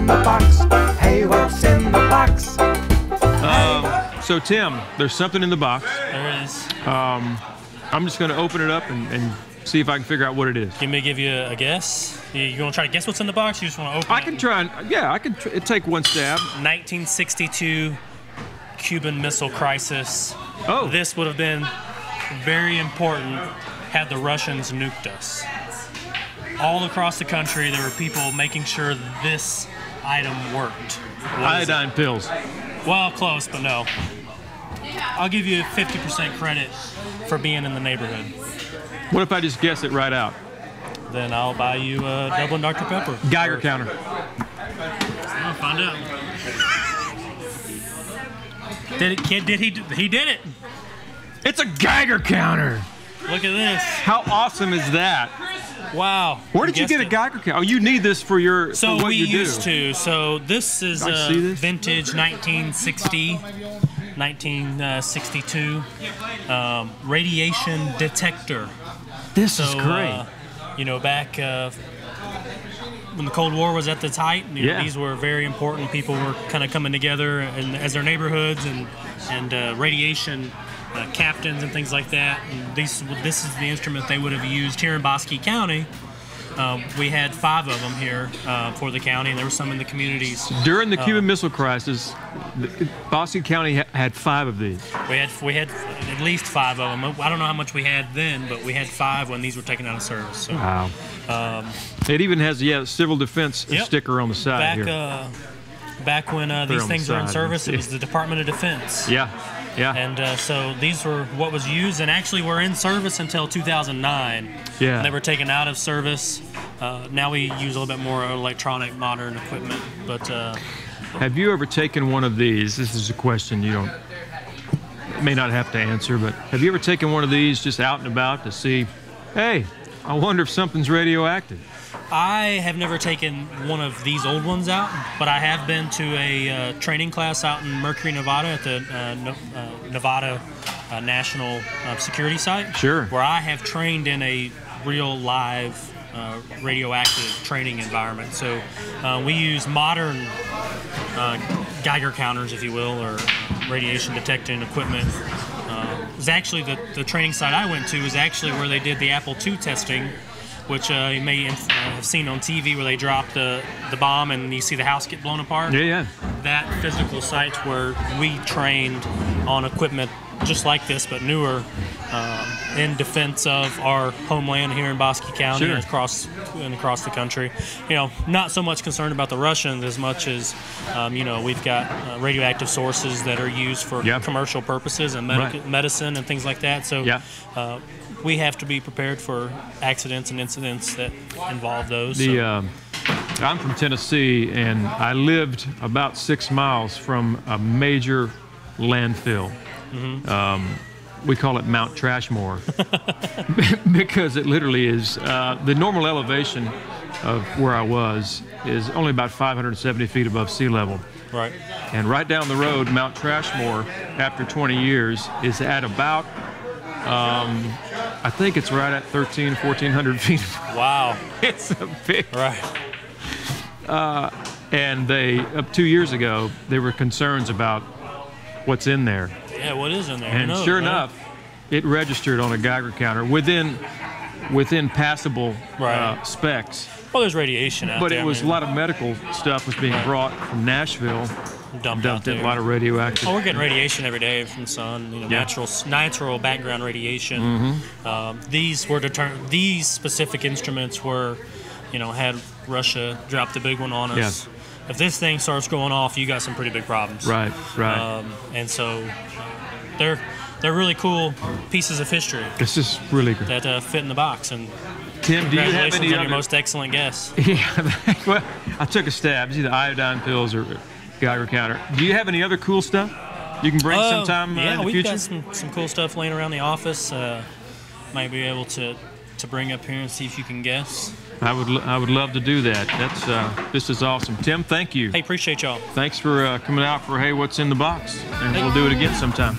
the box? Hey, what's in the box? So Tim, there's something in the box. There is. I'm just going to open it up and see if I can figure out what it is. Can we give you a guess? You want to try to guess what's in the box? You just want to open it? I can try and, yeah, I can take one stab. 1962 Cuban Missile Crisis. Oh. This would have been very important had the Russians nuked us. All across the country, there were people making sure this item worked. Iodine pills. Well, close, but no. I'll give you 50% credit for being in the neighborhood. What if I just guess it right out? Then I'll buy you a Dublin Dr. Pepper. Geiger counter. I'll find out. Did it, kid? Did he did it? It's a Geiger counter. Look at this. How awesome is that? Wow. Where did you get a Geiger counter? Oh, you need this for your so for what we you do. used to. So this is a vintage 1960, 1962 radiation detector. This is great. You know, back when the Cold War was at its height, you know, yeah. These were very important. People were kind of coming together and as their neighborhoods and radiation captains and things like that. And this is the instrument they would have used here in Bosque County. We had 5 of them here for the county, and there were some in the communities. During the Cuban Missile Crisis, Bosque County had 5 of these. We had at least 5 of them. I don't know how much we had then, but we had 5 when these were taken out of service. So, wow. It even has civil defense sticker on the side here. Back when these things were in service, it was the Department of Defense. Yeah. Yeah. And so these were what was used, and actually were in service until 2009. Yeah. And they were taken out of service. Now we use a little bit more electronic, modern equipment. But have you ever taken one of these? This is a question you may not have to answer, but have you ever taken one of these just out and about to see, hey, I wonder if something's radioactive? I have never taken one of these old ones out, but I have been to a training class out in Mercury, Nevada at the Nevada National Security Site. Sure. Where I have trained in a real live radioactive training environment. So we use modern Geiger counters, if you will, or radiation detecting equipment. It was actually the training site I went to is actually where they did the Apple II testing, which you may have seen on TV where they drop the bomb and you see the house get blown apart. Yeah, yeah. That physical site's where we trained on equipment just like this, but newer, in defense of our homeland here in Bosque County and across the country. You know, not so much concerned about the Russians as much as, you know, we've got radioactive sources that are used for commercial purposes and medicine and things like that. So we have to be prepared for accidents and incidents that involve those. I'm from Tennessee, and I lived about 6 miles from a major landfill. We call it Mount Trashmore because it literally is. The normal elevation of where I was is only about 570 feet above sea level. Right. And right down the road, Mount Trashmore, after 20 years, is at about, I think it's right at 1,400 feet. Wow. It's a big. Right. And up 2 years ago, there were concerns about what's in there. Yeah, what is in there? And sure enough, it registered on a Geiger counter within passable specs. Well, there's radiation out there. But it was a lot of medical stuff was being brought from Nashville. Dumped in a lot of radioactive. Oh, we're getting radiation every day from the sun. You know, natural background radiation. These specific instruments were, you know, had Russia drop the big one on us. Yes. If this thing starts going off, you got some pretty big problems. Right, right. And so they're really cool pieces of history. This is really good. That fit in the box. And Tim, do you have any on your most excellent guess? Yeah, well, I took a stab. It's either iodine pills or Geiger counter. Do you have any other cool stuff you can bring sometime in the future? Yeah, we've got some cool stuff laying around the office. Might be able to bring up here and see if you can guess. I would love to do that. This is awesome. Tim, thank you. Hey, appreciate y'all. Thanks for coming out for Hey, What's in the Box? And we'll do it again sometime.